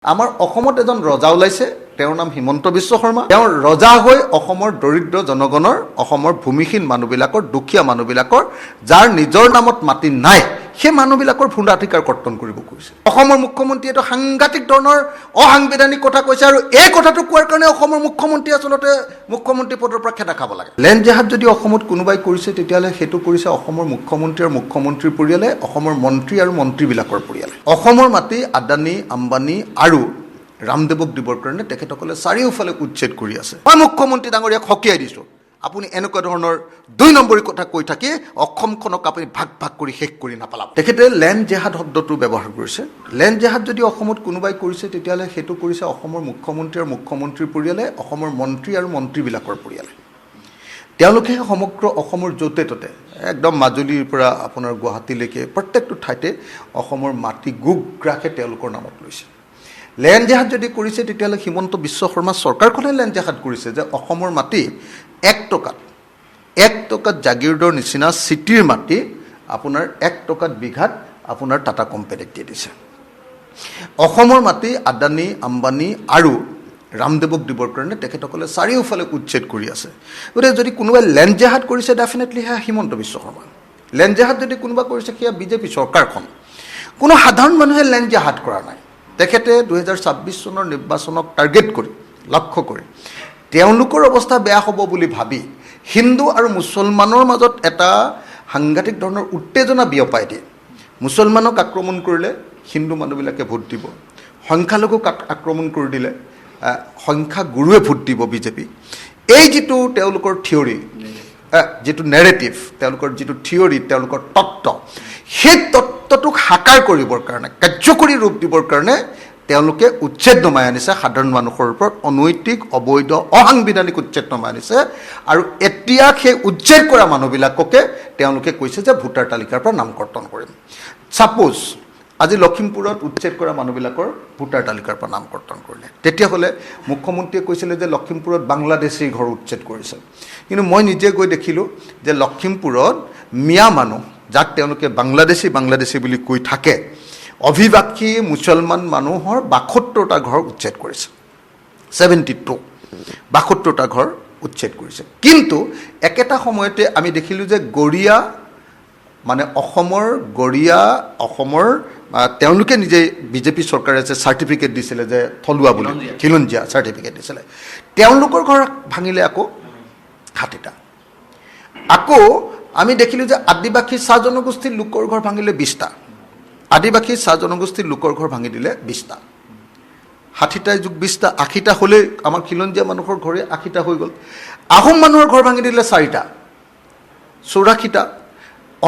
আমাৰ অসমত এজন ৰজা ওলাইছে, তেওঁৰ নাম হিমন্ত বিশ্ব শৰ্মা। তেওঁ ৰজা হৈ অসমৰ দৰিদ্ৰ জনগণৰ, অসমৰ ভূমিহীন মানুহবিলাকৰ, দুখীয়া মানুহবিলাকৰ, যাৰ নিজৰ নামত মাটি নাই, সেই মানুহবিলাকৰ ভূন্দাধিকাৰ কৰ্তন কৰিব কৈছে। অসমৰ মুখ্যমন্ত্ৰীয়ে এটা সাংঘাতিক ধৰণৰ অসাংবিধানিক কথা কৈছে, আৰু এই কথাটো কোৱাৰ কাৰণে অসমৰ মুখ্যমন্ত্ৰী আচলতে মুখ্যমন্ত্ৰী পদৰ পৰা খেদা খাব লাগে। লেণ্ড জেহাদ যদি অসমত কোনোবাই কৰিছে, তেতিয়াহ'লে সেইটো কৰিছে অসমৰ মুখ্যমন্ত্ৰী আৰু মুখ্যমন্ত্ৰীৰ পৰিয়ালে, অসমৰ মন্ত্ৰী আৰু মন্ত্ৰীবিলাকৰ পৰিয়ালে। অসমৰ মাটি আদানী, আম্বানী আৰু ৰামদেৱক দিবৰ কাৰণে তেখেতসকলে চাৰিওফালে উচ্ছেদ কৰি আছে। মই মুখ্যমন্ত্ৰী ডাঙৰীয়াক সকীয়াই দিছোঁ, আপুনি এনেকুৱা ধৰণৰ ২ নম্বৰী কথা কৈ থাকি অসমখনক আপুনি ভাগ ভাগ কৰি শেষ কৰি নাপেলাব। তেখেতে লেণ্ড জেহাদ শব্দটো ব্যৱহাৰ কৰিছে। লেণ্ড জেহাদ যদি অসমত কোনোবাই কৰিছে, তেতিয়াহ'লে সেইটো কৰিছে অসমৰ মুখ্যমন্ত্ৰী আৰু মুখ্যমন্ত্ৰীৰ পৰিয়ালে, অসমৰ মন্ত্ৰী আৰু মন্ত্ৰীবিলাকৰ পৰিয়ালে। তেওঁলোকে সমগ্ৰ অসমৰ য'তে ত'তে, একদম মাজুলীৰ পৰা আপোনাৰ গুৱাহাটীলৈকে প্ৰত্যেকটো ঠাইতে অসমৰ মাটি গোগ্ৰাসে তেওঁলোকৰ নামত লৈছে। লেণ্ড জেহাদ যদি কৰিছে, তেতিয়াহ'লে হিমন্ত বিশ্ব শৰ্মা চৰকাৰখনে লেণ্ড জেহাদ কৰিছে যে অসমৰ মাটি 1 টকাত জাগিৰোডৰ নিচিনা চিটিৰ মাটি আপোনাৰ 1 টকাত বিঘাত আপোনাৰ টাটা কোম্পানীক দি দিছে। অসমৰ মাটি আদানী, আম্বানী আৰু ৰামদেৱক দিবৰ কাৰণে তেখেতসকলে চাৰিওফালে উচ্ছেদ কৰি আছে। গতিকে যদি কোনোবাই লেণ্ড জেহাদ কৰিছে, ডেফিনেটলি সেয়া হিমন্ত বিশ্ব শৰ্মা। লেণ্ড জেহাদ যদি কোনোবা কৰিছে, সেয়া বিজেপি চৰকাৰখন। কোনো সাধাৰণ মানুহে লেণ্ড জেহাদ কৰা নাই। তেখেতে 2026 চনৰ নিৰ্বাচনক টাৰ্গেট কৰি, লক্ষ্য কৰি, তেওঁলোকৰ অৱস্থা বেয়া হ'ব বুলি ভাবি হিন্দু আৰু মুছলমানৰ মাজত এটা সাংঘাতিক ধৰণৰ উত্তেজনা বিয়পাই দিয়ে। মুছলমানক আক্ৰমণ কৰিলে হিন্দু মানুহবিলাকে ভোট দিব, সংখ্যালঘুক আক্ৰমণ কৰি দিলে সংখ্যাগুৰুৱে ভোট দিব বিজেপি। এই যিটো তেওঁলোকৰ থিয়ৰী, যিটো নেৰেটিভ, তেওঁলোকৰ যিটো থিয়ৰী, তেওঁলোকৰ তত্ত্ব, সেই তত্ত্বটোক সাকাৰ কৰিবৰ কাৰণে, কাৰ্যকৰী ৰূপ দিবৰ কাৰণে তেওঁলোকে উচ্ছেদ নমাই আনিছে সাধাৰণ মানুহৰ ওপৰত। অনৈতিক, অবৈধ, অসাংবিধানিক উচ্ছেদ নমাই আনিছে। আৰু এতিয়া সেই উচ্ছেদ কৰা মানুহবিলাককে তেওঁলোকে কৈছে যে ভোটাৰ তালিকাৰ পৰা নাম কৰ্তন কৰিম। ছাপ'জ আজি লখিমপুৰত উচ্ছেদ কৰা মানুহবিলাকৰ ভোটাৰ তালিকাৰ পৰা নাম কৰ্তন কৰিলে, তেতিয়াহ'লে মুখ্যমন্ত্ৰীয়ে কৈছিলে যে লখিমপুৰত বাংলাদেশীৰ ঘৰ উচ্ছেদ কৰিছে। কিন্তু মই নিজে গৈ দেখিলোঁ যে লখিমপুৰত মিয়া মানুহ, যাক তেওঁলোকে বাংলাদেশী বুলি কৈ থাকে, অভিবাসী মুছলমান মানুহৰ 72টা ঘৰ উচ্ছেদ কৰিছে। 72টা ঘৰ উচ্ছেদ কৰিছে। কিন্তু একেটা সময়তে আমি দেখিলোঁ যে গড়িয়া, মানে অসমৰ তেওঁলোকে নিজে বিজেপি চৰকাৰে যে চাৰ্টিফিকেট দিছিলে যে থলুৱা বুলি, খিলঞ্জীয়া চাৰ্টিফিকেট দিছিলে, তেওঁলোকৰ ঘৰ ভাঙিলে আকৌ 60টা। আকৌ আমি দেখিলোঁ যে আদিবাসী চাহ জনগোষ্ঠীৰ লোকৰ ঘৰ ভাঙিলে 20টা। আদিবাসী চাহ জনগোষ্ঠীৰ লোকৰ ঘৰ ভাঙি দিলে 20টা। 60টা যোগ 20টা 80টা হ'লেই আমাৰ খিলঞ্জীয়া মানুহৰ ঘৰে 80টা হৈ গ'ল। আহোম মানুহৰ ঘৰ ভাঙি দিলে 4টা, 84টা।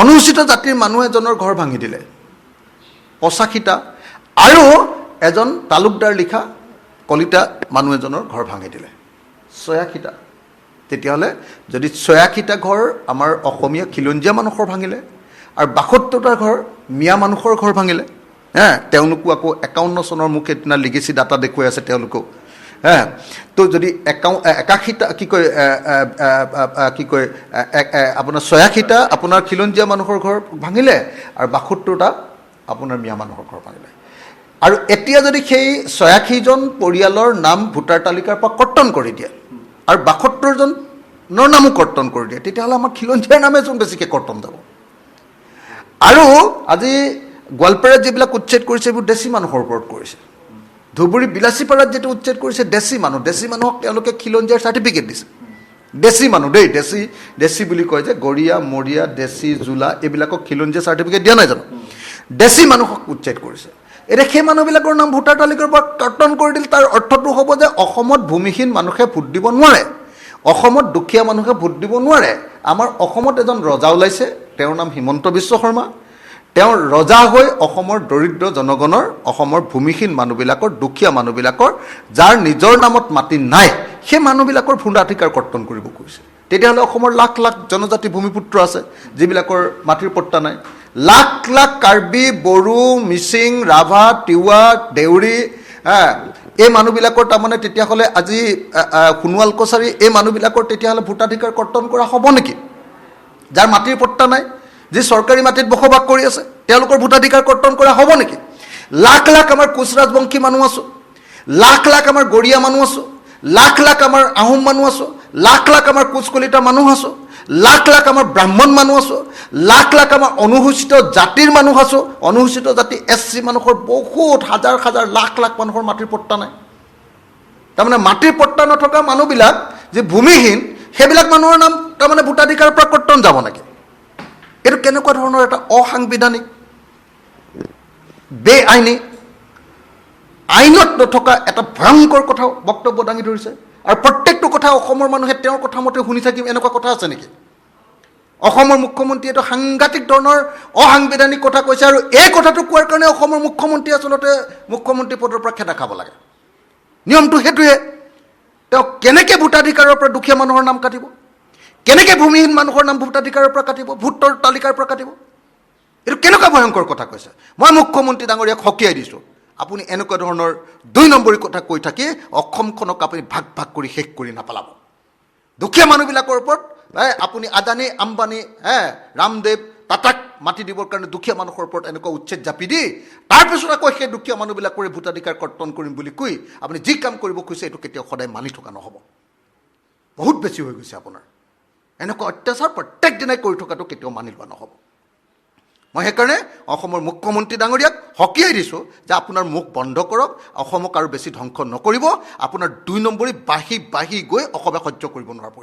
অনুসূচিত জাতিৰ মানুহ এজনৰ ঘৰ ভাঙি দিলে 85টা, আৰু এজন তালুকদাৰ লিখা কলিতা মানুহ এজনৰ ঘৰ ভাঙি দিলে 86টা। তেতিয়াহ'লে যদি 86টা ঘৰ আমাৰ অসমীয়া খিলঞ্জীয়া মানুহৰ ভাঙিলে, আৰু 72টা ঘৰ মিয়া মানুহৰ ঘৰ ভাঙিলে, তেওঁলোকো আকৌ 51 চনৰ মোক সেইদিনা লিগেচি ডাটা দেখুৱাই আছে তেওঁলোকেও, তো যদি 81টা আপোনাৰ 86টা আপোনাৰ খিলঞ্জীয়া মানুহৰ ঘৰ ভাঙিলে, আৰু 72টা আপোনাৰ মিয়া মানুহৰ ঘৰ ভাঙিলে। আৰু এতিয়া যদি সেই 86জন পৰিয়ালৰ নাম ভোটাৰ তালিকাৰ পৰা কৰ্তন কৰি দিয়ে, আৰু 72জনৰ নামো কৰ্তন কৰি দিয়ে, তেতিয়াহ'লে আমাৰ খিলঞ্জীয়াৰ নামেচোন বেছিকৈ কৰ্তন যাব। আৰু আজি গোৱালপাৰাত যিবিলাক উচ্ছেদ কৰিছে, এইবোৰ দেশী মানুহৰ ওপৰত কৰিছে। ধুবুৰী বিলাচীপাৰাত যিটো উচ্ছেদ কৰিছে, দেশী মানুহক তেওঁলোকে খিলঞ্জীয়াৰ চাৰ্টিফিকেট দিছে। দেশী মানুহ দেই, দেশী বুলি কয় যে, গড়িয়া, মৰিয়া, দেশী, জোলা, এইবিলাকক খিলঞ্জীয়া চাৰ্টিফিকেট দিয়া নাই জানো? দেশী মানুহক উচ্ছেদ কৰিছে। এতিয়া সেই মানুহবিলাকৰ নাম ভোটাৰ তালিকাৰ পৰা কৰ্তন কৰি দিলে, তাৰ অৰ্থটো হ'ব যে অসমত ভূমিহীন মানুহে ভোট দিব নোৱাৰে, অসমত দুখীয়া মানুহে ভোট দিব নোৱাৰে। আমাৰ অসমত এজন ৰজা ওলাইছে, তেওঁৰ নাম হিমন্ত বিশ্ব শৰ্মা। তেওঁ ৰজা হৈ অসমৰ দৰিদ্ৰ জনগণৰ, অসমৰ ভূমিহীন মানুহবিলাকৰ, দুখীয়া মানুহবিলাকৰ, যাৰ নিজৰ নামত মাটি নাই, সেই মানুহবিলাকৰ ভূন্দাধিকাৰ কৰ্তন কৰিব কৈছে। তেতিয়াহ'লে অসমৰ লাখ লাখ জনজাতি ভূমিপুত্ৰ আছে, যিবিলাকৰ মাটিৰ পট্টা নাই। লাখ লাখ কাৰ্বি, বড়ো, মিচিং, ৰাভা, তিৱা, দেউৰী, এই মানুহবিলাকৰ তাৰমানে তেতিয়াহ'লে আজি সোণোৱাল কছাৰী, এই মানুহবিলাকৰ তেতিয়াহ'লে ভোটাধিকাৰ কৰ্তন কৰা হ'ব নেকি? যাৰ মাটিৰ পট্টা নাই, যি চৰকাৰী মাটিত বসবাস কৰি আছে, তেওঁলোকৰ ভোটাধিকাৰ কৰ্তন কৰা হ'ব নেকি? লাখ লাখ আমাৰ কোচ ৰাজবংশী মানুহ আছোঁ, লাখ লাখ আমাৰ গৰীয়া মানুহ আছোঁ, লাখ লাখ আমাৰ আহোম মানুহ আছোঁ, লাখ লাখ আমাৰ কোচ কলিতা মানুহ আছোঁ, লাখ লাখ আমাৰ ব্ৰাহ্মণ মানুহ আছোঁ, লাখ লাখ আমাৰ অনুসূচিত জাতিৰ মানুহ আছোঁ। অনুসূচিত জাতি SC মানুহৰ বহুত হাজাৰ হাজাৰ লাখ লাখ মানুহৰ মাটিৰ পট্টা নাই। তাৰমানে মাটিৰ পট্টা নথকা মানুহবিলাক যে ভূমিহীন, সেইবিলাক মানুহৰ নাম তাৰমানে ভোটাধিকাৰৰ পৰা কৰ্তন যাব নেকি? এইটো কেনেকুৱা ধৰণৰ এটা অসাংবিধানিক, বেআইনী, আইনত নথকা এটা ভয়ংকৰ কথা বক্তব্য দাঙি ধৰিছে। আৰু প্ৰত্যেকটো কথা অসমৰ মানুহে তেওঁৰ কথা মতে শুনি থাকিম, এনেকুৱা কথা আছে নেকি? অসমৰ মুখ্যমন্ত্ৰীয়ে এইটো সাংঘাতিক ধৰণৰ অসাংবিধানিক কথা কৈছে, আৰু এই কথাটো কোৱাৰ কাৰণে অসমৰ মুখ্যমন্ত্ৰী আচলতে মুখ্যমন্ত্ৰী পদৰ পৰা খেদা খাব লাগে। নিয়মটো সেইটোৱে। তেওঁ কেনেকৈ ভোটাধিকাৰৰ পৰা দুখীয়া মানুহৰ নাম কাটিব? কেনেকৈ ভূমিহীন মানুহৰ নাম ভোটাধিকাৰৰ পৰা কাটিব, ভোটৰ তালিকাৰ পৰা কাটিব? এইটো কেনেকুৱা ভয়ংকৰ কথা কৈছে। মই মুখ্যমন্ত্ৰী ডাঙৰীয়াক সকীয়াই দিছোঁ, আপুনি এনেকুৱা ধৰণৰ 2 নম্বৰী কথা কৈ থাকি অসমখনক আপুনি ভাগ ভাগ কৰি শেষ কৰি নাপেলাব। দুখীয়া মানুহবিলাকৰ ওপৰত আপুনি আদানী আম্বানী ৰামদেৱ টাটাক মাটি দিবৰ কাৰণে দুখীয়া মানুহৰ ওপৰত এনেকুৱা উচ্ছেদ জাপি দি তাৰপিছত আকৌ সেই দুখীয়া মানুহবিলাকৰে ভোটাধিকাৰ কৰ্তন কৰিম বুলি কৈ আপুনি যি কাম কৰিব খুজিছে এইটো কেতিয়াও সদায় মানি থকা নহ'ব। বহুত বেছি হৈ গৈছে আপোনাৰ। এনেকুৱা অত্যাচাৰ প্ৰত্যেক দিনাই কৰি থকাটো কেতিয়াও মানি লোৱা নহ'ব। মই সেইকাৰণে অসমৰ মুখ্যমন্ত্ৰী ডাঙৰীয়াক সকীয়াই দিছোঁ যে আপোনাৰ মুখ বন্ধ কৰক, অসমক আৰু বেছি ধ্বংস নকৰিব। আপোনাৰ 2 নম্বৰী বাঢ়ি বাঢ়ি গৈ অসমে সহ্য কৰিব নোৱাৰা পৰিস্থিতি।